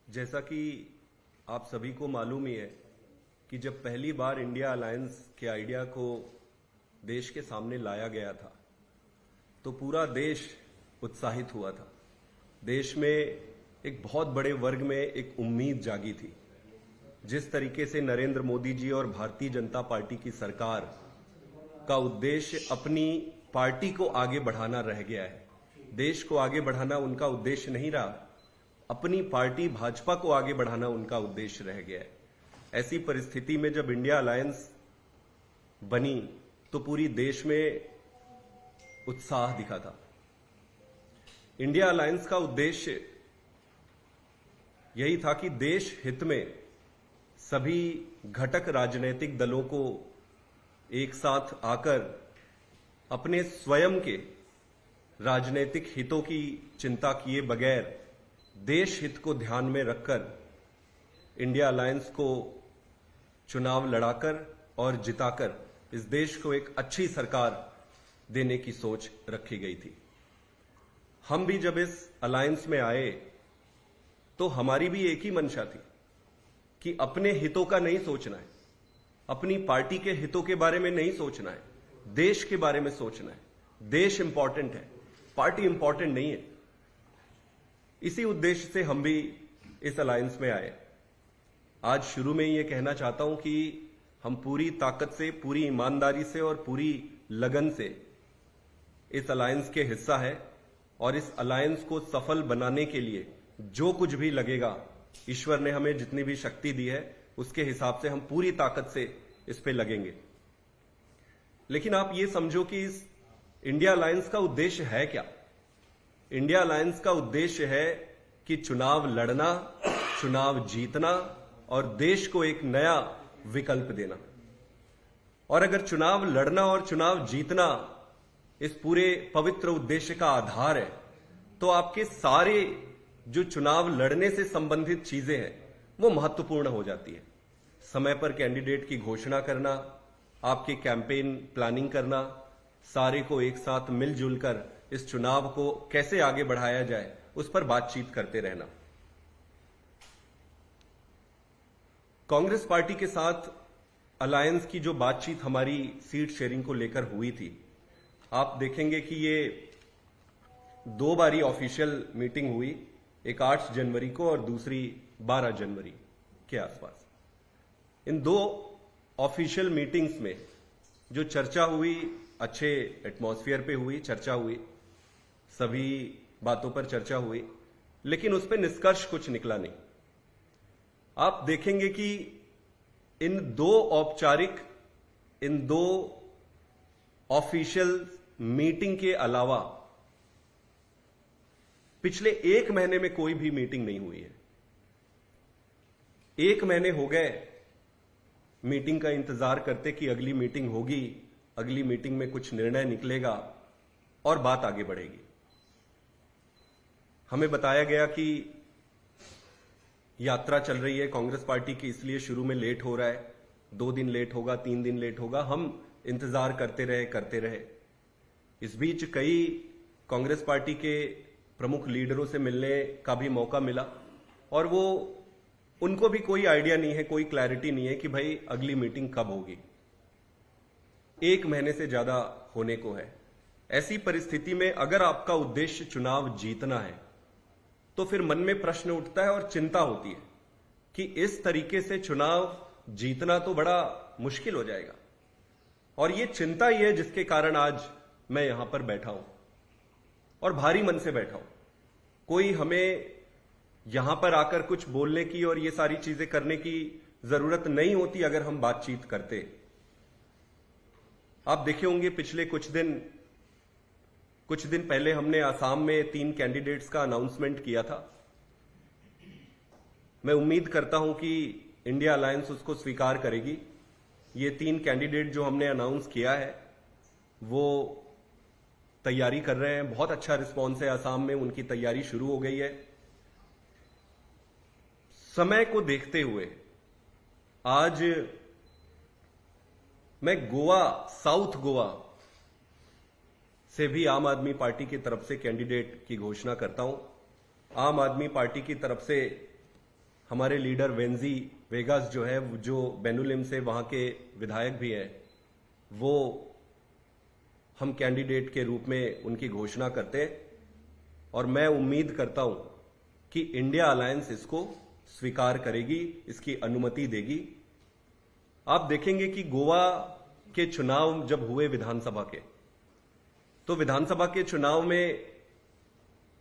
जैसा कि आप सभी को मालूम ही है कि जब पहली बार इंडिया अलायंस के आइडिया को देश के सामने लाया गया था तो पूरा देश उत्साहित हुआ था। देश में एक बहुत बड़े वर्ग में एक उम्मीद जागी थी। जिस तरीके से नरेंद्र मोदी जी और भारतीय जनता पार्टी की सरकार का उद्देश्य अपनी पार्टी को आगे बढ़ाना रह गया है, देश को आगे बढ़ाना उनका उद्देश्य नहीं रहा, अपनी पार्टी भाजपा को आगे बढ़ाना उनका उद्देश्य रह गया है। ऐसी परिस्थिति में जब इंडिया अलायंस बनी तो पूरी देश में उत्साह दिखा था। इंडिया अलायंस का उद्देश्य यही था कि देश हित में सभी घटक राजनीतिक दलों को एक साथ आकर अपने स्वयं के राजनीतिक हितों की चिंता किए बगैर देश हित को ध्यान में रखकर इंडिया अलायंस को चुनाव लड़ाकर और जिताकर इस देश को एक अच्छी सरकार देने की सोच रखी गई थी। हम भी जब इस अलायंस में आए तो हमारी भी एक ही मंशा थी कि अपने हितों का नहीं सोचना है, अपनी पार्टी के हितों के बारे में नहीं सोचना है, देश के बारे में सोचना है। देश इंपॉर्टेंट है, पार्टी इंपॉर्टेंट नहीं है। इसी उद्देश्य से हम भी इस अलायंस में आए। आज शुरू में ही ये कहना चाहता हूं कि हम पूरी ताकत से, पूरी ईमानदारी से और पूरी लगन से इस अलायंस के हिस्सा है और इस अलायंस को सफल बनाने के लिए जो कुछ भी लगेगा, ईश्वर ने हमें जितनी भी शक्ति दी है उसके हिसाब से हम पूरी ताकत से इस पे लगेंगे। लेकिन आप ये समझो कि इस इंडिया अलायंस का उद्देश्य है क्या? इंडिया अलायंस का उद्देश्य है कि चुनाव लड़ना, चुनाव जीतना और देश को एक नया विकल्प देना। और अगर चुनाव लड़ना और चुनाव जीतना इस पूरे पवित्र उद्देश्य का आधार है तो आपके सारे जो चुनाव लड़ने से संबंधित चीजें हैं वो महत्वपूर्ण हो जाती है। समय पर कैंडिडेट की घोषणा करना, आपके कैंपेन प्लानिंग करना, सारे को एक साथ मिलजुल कर इस चुनाव को कैसे आगे बढ़ाया जाए उस पर बातचीत करते रहना। कांग्रेस पार्टी के साथ अलायंस की जो बातचीत हमारी सीट शेयरिंग को लेकर हुई थी, आप देखेंगे कि ये 2 बारी ऑफिशियल मीटिंग हुई, एक 8 जनवरी को और दूसरी 12 जनवरी के आसपास। इन 2 ऑफिशियल मीटिंग्स में जो चर्चा हुई, अच्छे एटमॉस्फेयर पे हुई, चर्चा हुई, सभी बातों पर चर्चा हुई, लेकिन उस पर निष्कर्ष कुछ निकला नहीं। आप देखेंगे कि इन 2 ऑफिशियल मीटिंग के अलावा पिछले 1 महीने में कोई भी मीटिंग नहीं हुई है। 1 महीने हो गए मीटिंग का इंतजार करते कि अगली मीटिंग होगी, अगली मीटिंग में कुछ निर्णय निकलेगा और बात आगे बढ़ेगी। हमें बताया गया कि यात्रा चल रही है कांग्रेस पार्टी की, इसलिए शुरू में लेट हो रहा है, 2 दिन लेट होगा, 3 दिन लेट होगा। हम इंतजार करते रहे। इस बीच कई कांग्रेस पार्टी के प्रमुख लीडरों से मिलने का भी मौका मिला और उनको भी कोई आइडिया नहीं है, कोई क्लैरिटी नहीं है कि भाई अगली मीटिंग कब होगी। 1 महीने से ज्यादा होने को है। ऐसी परिस्थिति में अगर आपका उद्देश्य चुनाव जीतना है तो फिर मन में प्रश्न उठता है और चिंता होती है कि इस तरीके से चुनाव जीतना तो बड़ा मुश्किल हो जाएगा। और ये चिंता ही है जिसके कारण आज मैं यहां पर बैठा हूं और भारी मन से बैठा हूं। कोई हमें यहां पर आकर कुछ बोलने की और ये सारी चीजें करने की जरूरत नहीं होती अगर हम बातचीत करते। आप देखे होंगे पिछले कुछ दिन पहले हमने आसाम में 3 कैंडिडेट्स का अनाउंसमेंट किया था। मैं उम्मीद करता हूं कि इंडिया अलायंस उसको स्वीकार करेगी। ये 3 कैंडिडेट जो हमने अनाउंस किया है वो तैयारी कर रहे हैं। बहुत अच्छा रिस्पॉन्स है आसाम में, उनकी तैयारी शुरू हो गई है। समय को देखते हुए आज मैं साउथ गोवा से भी आम आदमी पार्टी की तरफ से कैंडिडेट की घोषणा करता हूं। आम आदमी पार्टी की तरफ से हमारे लीडर वेंजी वेगास जो है, जो बेनुलिम से वहां के विधायक भी हैं, वो हम कैंडिडेट के रूप में उनकी घोषणा करते हैं और मैं उम्मीद करता हूं कि इंडिया अलायंस इसको स्वीकार करेगी, इसकी अनुमति देगी। आप देखेंगे कि गोवा के चुनाव जब हुए विधानसभा के, तो विधानसभा के चुनाव में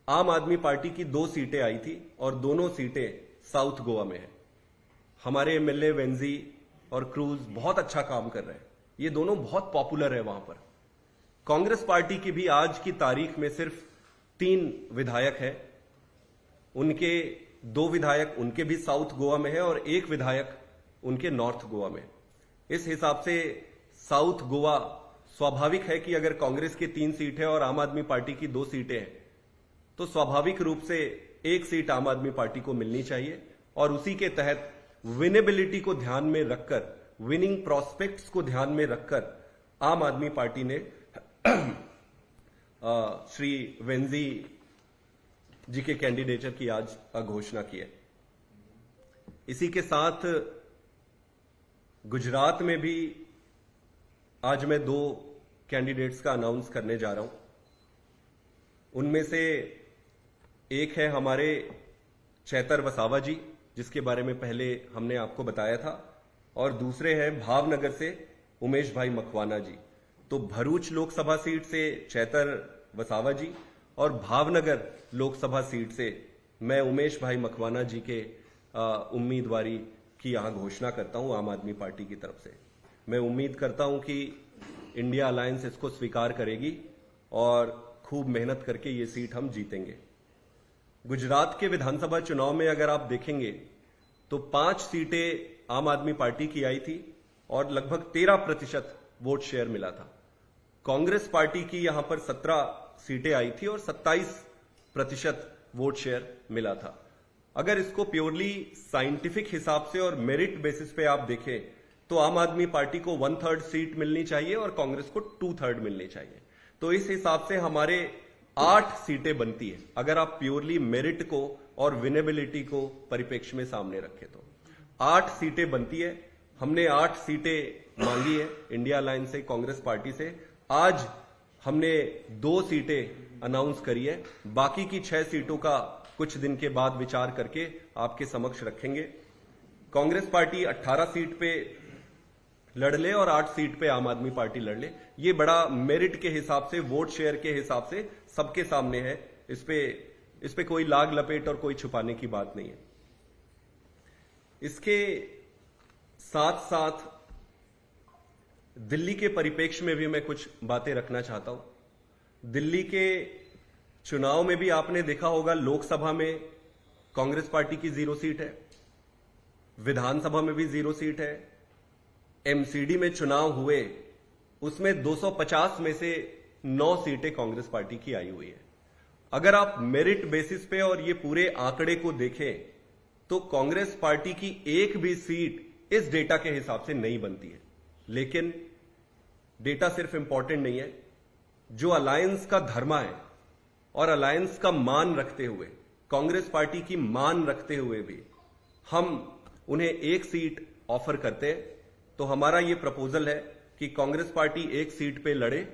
आम आदमी पार्टी की 2 सीटें आई थी और दोनों सीटें साउथ गोवा में है। हमारे एमएलए वेंजी और क्रूज बहुत अच्छा काम कर रहे हैं, ये दोनों बहुत पॉपुलर है वहां पर। कांग्रेस पार्टी की भी आज की तारीख में सिर्फ 3 विधायक है, उनके 2 विधायक उनके भी साउथ गोवा में है और 1 विधायक उनके नॉर्थ गोवा में। इस हिसाब से साउथ गोवा स्वाभाविक है कि अगर कांग्रेस की 3 सीट है और आम आदमी पार्टी की 2 सीटें हैं, तो स्वाभाविक रूप से 1 सीट आम आदमी पार्टी को मिलनी चाहिए और उसी के तहत विनेबिलिटी को ध्यान में रखकर, विनिंग प्रोस्पेक्ट्स को ध्यान में रखकर आम आदमी पार्टी ने श्री वेंजी जी के कैंडिडेचर की आज घोषणा की है। इसी के साथ गुजरात में भी आज मैं 2 कैंडिडेट्स का अनाउंस करने जा रहा हूं। उनमें से एक है हमारे चैतर वसावा जी, जिसके बारे में पहले हमने आपको बताया था, और दूसरे हैं भावनगर से उमेश भाई मकवाना जी। तो भरूच लोकसभा सीट से चैतर वसावा जी और भावनगर लोकसभा सीट से मैं उमेश भाई मकवाना जी के उम्मीदवारी की यहां घोषणा करता हूं आम आदमी पार्टी की तरफ से। मैं उम्मीद करता हूं कि इंडिया अलायंस इसको स्वीकार करेगी और खूब मेहनत करके ये सीट हम जीतेंगे। गुजरात के विधानसभा चुनाव में अगर आप देखेंगे तो 5 सीटें आम आदमी पार्टी की आई थी और लगभग 13% वोट शेयर मिला था। कांग्रेस पार्टी की यहां पर 17 सीटें आई थी और 27% वोट शेयर मिला था। अगर इसको प्योरली साइंटिफिक हिसाब से और मेरिट बेसिस पे आप देखें तो आम आदमी पार्टी को 1/3 सीट मिलनी चाहिए और कांग्रेस को 2/3 मिलनी चाहिए। तो इस हिसाब से हमारे 8 सीटें बनती है, अगर आप प्योरली मेरिट को और विनेबिलिटी को परिप्रेक्ष्य में सामने रखें तो 8 सीटें बनती है। हमने 8 सीटें मांगी है इंडिया अलायंस से, कांग्रेस पार्टी से। आज हमने 2 सीटें अनाउंस करी है, बाकी की 6 सीटों का कुछ दिन के बाद विचार करके आपके समक्ष रखेंगे। कांग्रेस पार्टी 18 सीट पे लड़ ले और 8 सीट पे आम आदमी पार्टी लड़ ले, ये बड़ा मेरिट के हिसाब से, वोट शेयर के हिसाब से सबके सामने है। इस पे कोई लाग लपेट और कोई छुपाने की बात नहीं है। इसके साथ साथ दिल्ली के परिप्रेक्ष्य में भी मैं कुछ बातें रखना चाहता हूं। दिल्ली के चुनाव में भी आपने देखा होगा, लोकसभा में कांग्रेस पार्टी की 0 सीट है, विधानसभा में भी 0 सीट है, एमसीडी में चुनाव हुए उसमें 250 में से 9 सीटें कांग्रेस पार्टी की आई हुई है। अगर आप मेरिट बेसिस पे और ये पूरे आंकड़े को देखें तो कांग्रेस पार्टी की एक भी सीट इस डेटा के हिसाब से नहीं बनती है। लेकिन डेटा सिर्फ इंपॉर्टेंट नहीं है, जो अलायंस का धर्मा है और अलायंस का मान रखते हुए, कांग्रेस पार्टी की मान रखते हुए भी हम उन्हें 1 सीट ऑफर करते हैं। तो हमारा यह प्रपोजल है कि कांग्रेस पार्टी 1 सीट पे लड़े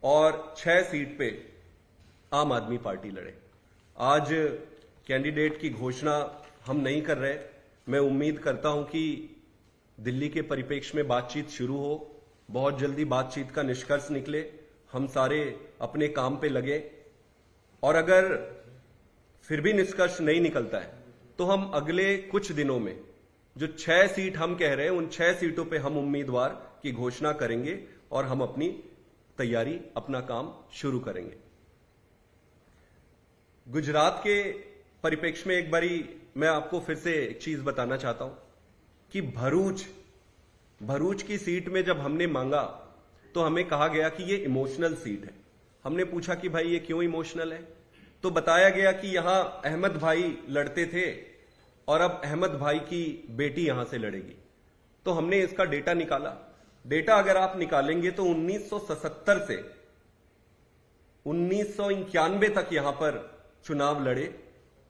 और 6 सीट पे आम आदमी पार्टी लड़े। आज कैंडिडेट की घोषणा हम नहीं कर रहे। मैं उम्मीद करता हूं कि दिल्ली के परिप्रेक्ष्य में बातचीत शुरू हो, बहुत जल्दी बातचीत का निष्कर्ष निकले, हम सारे अपने काम पे लगे, और अगर फिर भी निष्कर्ष नहीं निकलता है तो हम अगले कुछ दिनों में जो 6 सीट हम कह रहे हैं, उन 6 सीटों पे हम उम्मीदवार की घोषणा करेंगे और हम अपनी तैयारी, अपना काम शुरू करेंगे। गुजरात के परिप्रेक्ष्य में एक बारी मैं आपको फिर से एक चीज बताना चाहता हूं कि भरूच की सीट में जब हमने मांगा तो हमें कहा गया कि ये इमोशनल सीट है। हमने पूछा कि भाई ये क्यों इमोशनल है, तो बताया गया कि यहां अहमद भाई लड़ते थे और अब अहमद भाई की बेटी यहां से लड़ेगी। तो हमने इसका डेटा निकाला। डेटा अगर आप निकालेंगे तो 1977 से 1991 तक यहां पर चुनाव लड़े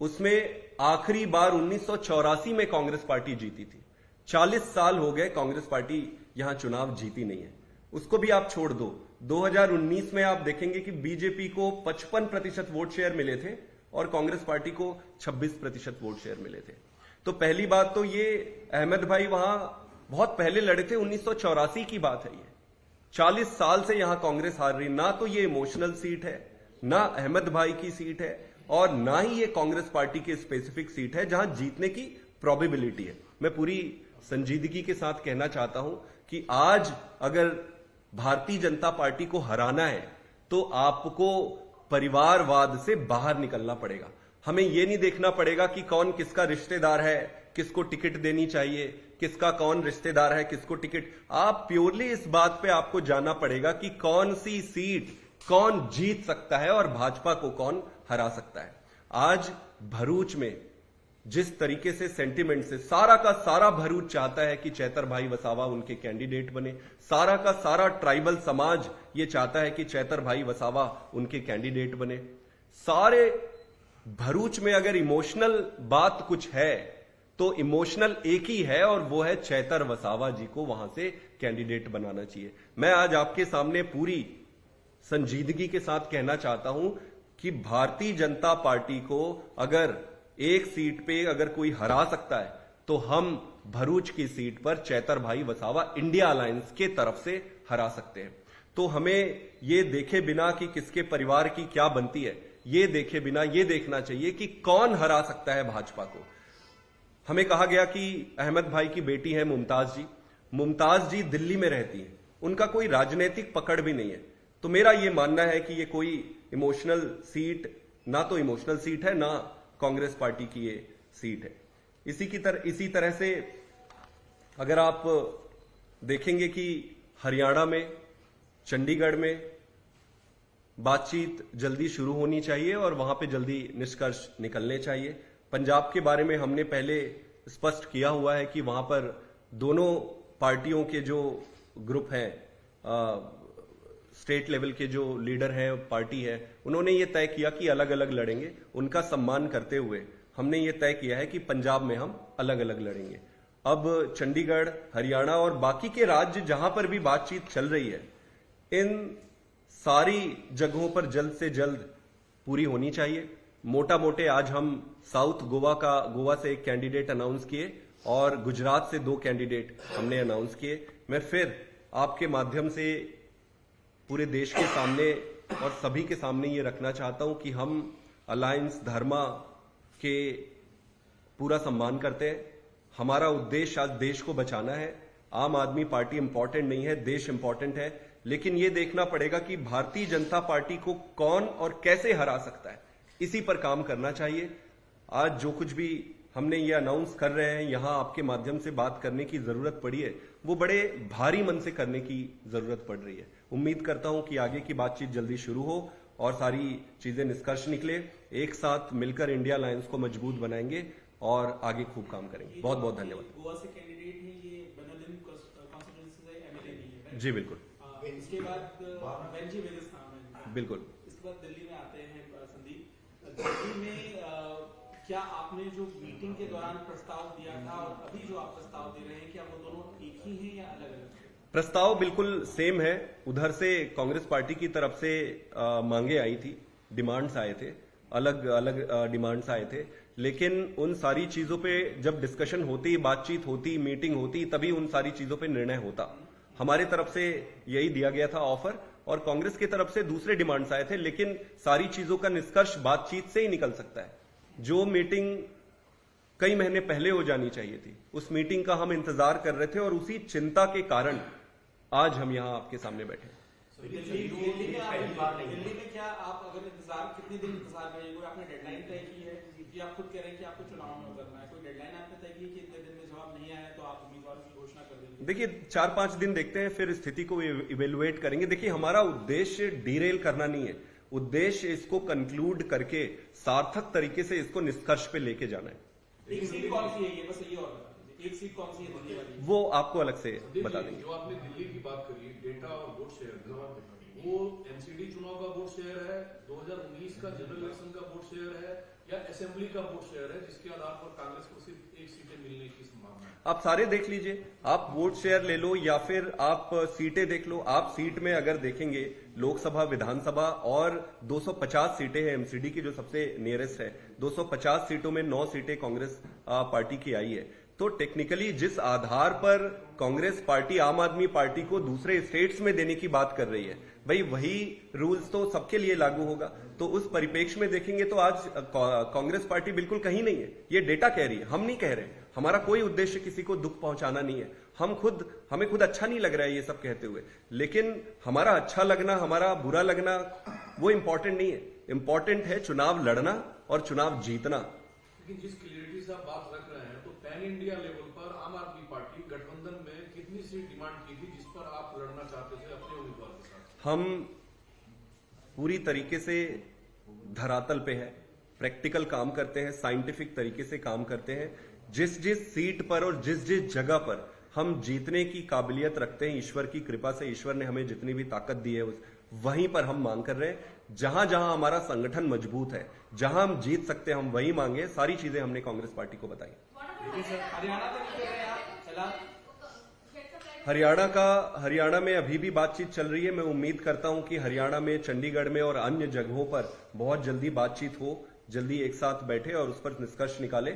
उसमें आखिरी बार 1984 में कांग्रेस पार्टी जीती थी। 40 साल हो गए कांग्रेस पार्टी यहां चुनाव जीती नहीं है। उसको भी आप छोड़ दो, 2019 में आप देखेंगे कि बीजेपी को 55% वोट शेयर मिले थे और कांग्रेस पार्टी को 26% वोट शेयर मिले थे। तो पहली बात तो ये अहमद भाई वहां बहुत पहले लड़े थे, 1984 की बात है। ये 40 साल से यहां कांग्रेस हार रही, ना तो ये इमोशनल सीट है, ना अहमद भाई की सीट है, और ना ही ये कांग्रेस पार्टी की स्पेसिफिक सीट है जहां जीतने की प्रोबेबिलिटी है। मैं पूरी संजीदगी के साथ कहना चाहता हूं कि आज अगर भारतीय जनता पार्टी को हराना है तो आपको परिवारवाद से बाहर निकलना पड़ेगा। हमें यह नहीं देखना पड़ेगा कि कौन किसका रिश्तेदार है, किसको टिकट देनी चाहिए, किसका कौन रिश्तेदार है, किसको टिकट। आप प्योरली इस बात पे आपको जानना पड़ेगा कि कौन सी सीट कौन जीत सकता है और भाजपा को कौन हरा सकता है। आज भरूच में जिस तरीके से सेंटिमेंट से सारा का सारा भरूच चाहता है कि चैतर भाई वसावा उनके कैंडिडेट बने, सारा का सारा ट्राइबल समाज ये चाहता है कि चैतर भाई वसावा उनके कैंडिडेट बने। सारे भरूच में अगर इमोशनल बात कुछ है तो इमोशनल एक ही है, और वो है चैतर वसावा जी को वहां से कैंडिडेट बनाना चाहिए। मैं आज आपके सामने पूरी संजीदगी के साथ कहना चाहता हूं कि भारतीय जनता पार्टी को अगर एक सीट पे अगर कोई हरा सकता है तो हम भरूच की सीट पर चैतर भाई वसावा इंडिया अलायंस के तरफ से हरा सकते हैं। तो हमें ये देखे बिना कि किसके परिवार की क्या बनती है, ये देखे बिना ये देखना चाहिए कि कौन हरा सकता है भाजपा को। हमें कहा गया कि अहमद भाई की बेटी है मुमताज जी, मुमताज जी दिल्ली में रहती है, उनका कोई राजनीतिक पकड़ भी नहीं है। तो मेरा ये मानना है कि ये कोई इमोशनल सीट, ना तो इमोशनल सीट है, ना कांग्रेस पार्टी की ये सीट है। इसी तरह से अगर आप देखेंगे कि हरियाणा में, चंडीगढ़ में बातचीत जल्दी शुरू होनी चाहिए और वहां पे जल्दी निष्कर्ष निकलने चाहिए। पंजाब के बारे में हमने पहले स्पष्ट किया हुआ है कि वहां पर दोनों पार्टियों के जो ग्रुप हैं, स्टेट लेवल के जो लीडर हैं, पार्टी है, उन्होंने ये तय किया कि अलग अलग लड़ेंगे। उनका सम्मान करते हुए हमने ये तय किया है कि पंजाब में हम अलग अलग लड़ेंगे। अब चंडीगढ़, हरियाणा और बाकी के राज्य जहां पर भी बातचीत चल रही है, इन सारी जगहों पर जल्द से जल्द पूरी होनी चाहिए। मोटा मोटे आज हम साउथ गोवा से एक कैंडिडेट अनाउंस किए और गुजरात से 2 कैंडिडेट हमने अनाउंस किए। मैं फिर आपके माध्यम से पूरे देश के सामने और सभी के सामने ये रखना चाहता हूं कि हम अलायंस धर्मा के पूरा सम्मान करते हैं। हमारा उद्देश्य आज देश को बचाना है। आम आदमी पार्टी इंपॉर्टेंट नहीं है, देश इंपॉर्टेंट है। लेकिन यह देखना पड़ेगा कि भारतीय जनता पार्टी को कौन और कैसे हरा सकता है, इसी पर काम करना चाहिए। आज जो कुछ भी हमने ये अनाउंस कर रहे हैं, यहां आपके माध्यम से बात करने की जरूरत पड़ी है, वो बड़े भारी मन से करने की जरूरत पड़ रही है। उम्मीद करता हूं कि आगे की बातचीत जल्दी शुरू हो और सारी चीजें निष्कर्ष निकले। एक साथ मिलकर इंडिया अलायंस को मजबूत बनाएंगे और आगे खूब काम करेंगे। बहुत बहुत धन्यवाद। गोवा से कैंडिडेट है, ये बनोदन कॉन्स्टिट्यूएंसी से एमएलए नहीं है। जी बिल्कुल। इसके बाद बेंजी वेदस्थान है। बिल्कुल। इसके बाद दिल्ली में आते हैं संदीप। दिल्ली में क्या आपने जो मीटिंग के दौरान प्रस्ताव दिया था और अभी जो आप प्रस्ताव दे रहे हैं, क्या वो दोनों एक ही हैं या अलग अलग? प्रस्ताव बिल्कुल सेम है। उधर से कांग्रेस पार्टी की तरफ से मांगे आई थी, डिमांड्स आए थे, अलग अलग डिमांड्स आए थे। लेकिन उन सारी चीजों पे जब डिस्कशन होती, बातचीत होती, मीटिंग होती, तभी उन सारी चीजों पे निर्णय होता। हमारे तरफ से यही दिया गया था ऑफर, और कांग्रेस की तरफ से दूसरे डिमांड्स आए थे। लेकिन सारी चीजों का निष्कर्ष बातचीत से ही निकल सकता है। जो मीटिंग कई महीने पहले हो जानी चाहिए थी, उस मीटिंग का हम इंतजार कर रहे थे, और उसी चिंता के कारण आज हम यहां आपके सामने बैठे हैं। दिल्ली में क्या आप अगर इंतजार, कितने दिन इंतजार करेंगे? कोई आपने डेडलाइन तय की है कि आप खुद कह रहे हैं कि आपको चुनाव में उतरना है? कोई डेडलाइन आपने तय की कि इतने दिन में जवाब नहीं आया तो आप उम्मीदवार की घोषणा कर देंगे? देखिए 4-5 दिन देखते हैं, फिर स्थिति को इवेलुएट करेंगे। देखिए हमारा उद्देश्य डीरेल करना नहीं है, उद्देश्य इसको कंक्लूड करके सार्थक तरीके से इसको निष्कर्ष पे लेके जाना है। एक सीट कौन सी है, ये बस ये और एक सीट कौन सी है दिल्ली वाली? वो आपको अलग से बता देंगे। जो आपने दिल्ली की बात करी, डेटा और वोट शेयर, वो एमसीडी चुनाव का वोट शेयर है, 2019 का जनरल इलेक्शन का वोट शेयर है, क्या असेंबली का वोट शेयर है जिसके आधार पर कांग्रेस को सिर्फ 1 सीटें मिलने की संभावना है? आप सारे देख लीजिए, आप वोट शेयर ले लो या फिर आप सीटें देख लो। आप सीट में अगर देखेंगे लोकसभा, विधानसभा और 250 सीटें हैं एमसीडी की जो सबसे नियरेस्ट है, 250 सीटों में 9 सीटें कांग्रेस पार्टी की आई है। तो टेक्निकली जिस आधार पर कांग्रेस पार्टी आम आदमी पार्टी को दूसरे स्टेट्स में देने की बात कर रही है, भाई वही रूल्स तो सबके लिए लागू होगा। तो उस परिप्रेक्ष्य में देखेंगे तो आज कांग्रेस पार्टी बिल्कुल कहीं नहीं है, ये डेटा कह रही है, हम नहीं कह रहे। हमारा कोई उद्देश्य किसी को दुख पहुंचाना नहीं है। हमें खुद अच्छा नहीं लग रहा है ये सब कहते हुए, लेकिन हमारा अच्छा लगना, हमारा बुरा लगना वो इंपॉर्टेंट नहीं है। इंपॉर्टेंट है चुनाव लड़ना और चुनाव जीतना। लेकिन जिस क्लियरिटी से आप बात रख रहे हैं, तो पैन इंडिया लेवल पर आम आदमी पार्टी गठबंधन में कितनी सीट डिमांड की थी जिस पर आप लड़ना चाहते थे अपने उम्मीदवार के साथ? हम पूरी तरीके से धरातल पे है, प्रैक्टिकल काम करते हैं, साइंटिफिक तरीके से काम करते हैं। जिस जिस सीट पर और जिस जिस जगह पर हम जीतने की काबिलियत रखते हैं, ईश्वर की कृपा से ईश्वर ने हमें जितनी भी ताकत दी है वहीं पर हम मांग कर रहे हैं। जहां जहां हमारा संगठन मजबूत है, जहां हम जीत सकते हैं, हम वही मांगे। सारी चीजें हमने कांग्रेस पार्टी को बताई। लेकिन सर हरियाणा का नहीं कर रहे हैं आप फिलहाल? हरियाणा में अभी भी बातचीत चल रही है। मैं उम्मीद करता हूं कि हरियाणा में, चंडीगढ़ में और अन्य जगहों पर बहुत जल्दी बातचीत हो, जल्दी एक साथ बैठे और उस पर निष्कर्ष निकाले।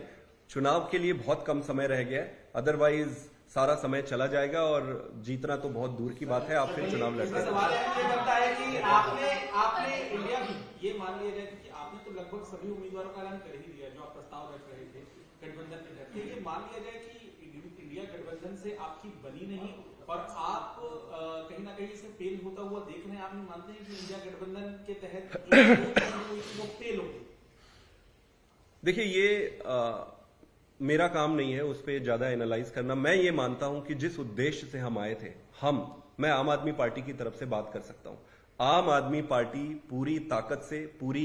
चुनाव के लिए बहुत कम समय रह गया है, अदरवाइज सारा समय चला जाएगा और जीतना तो बहुत दूर की बात है। आप फिर चुनाव लड़ते हैं। सवाल ये बनता है कि आपने इंडिया की, ये मान लिया जाए कि आपने तो लगभग सभी उम्मीदवारों का ऐलान कर ही दिया जो आप प्रस्ताव रख रहे थे गठबंधन के तहत। ये मान लिया जाए कि इंडिया गठबंधन से आपकी बनी नहीं और आप कहीं ना कहीं इसे फेल होता हुआ देख रहे हैं। आप नहीं मानते हैं कि इंडिया गठबंधन के तहत वो फेल होगी? देखिए, ये मेरा काम नहीं है उस पर ज्यादा एनालाइज करना। मैं ये मानता हूं कि जिस उद्देश्य से हम आए थे, मैं आम आदमी पार्टी की तरफ से बात कर सकता हूं। आम आदमी पार्टी पूरी ताकत से, पूरी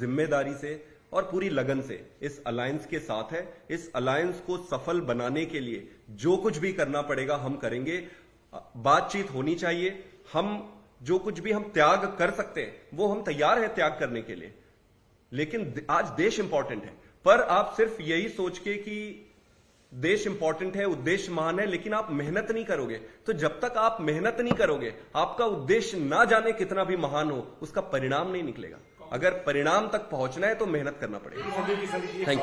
जिम्मेदारी से और पूरी लगन से इस अलायंस के साथ है। इस अलायंस को सफल बनाने के लिए जो कुछ भी करना पड़ेगा हम करेंगे। बातचीत होनी चाहिए। हम जो कुछ भी हम त्याग कर सकते हैं वो हम तैयार हैं त्याग करने के लिए, लेकिन आज देश इंपॉर्टेंट है। पर आप सिर्फ यही सोच के कि देश इंपॉर्टेंट है, उद्देश्य महान है, लेकिन आप मेहनत नहीं करोगे, तो जब तक आप मेहनत नहीं करोगे, आपका उद्देश्य ना जाने कितना भी महान हो, उसका परिणाम नहीं निकलेगा। अगर परिणाम तक पहुंचना है तो मेहनत करना पड़ेगा। Thank you.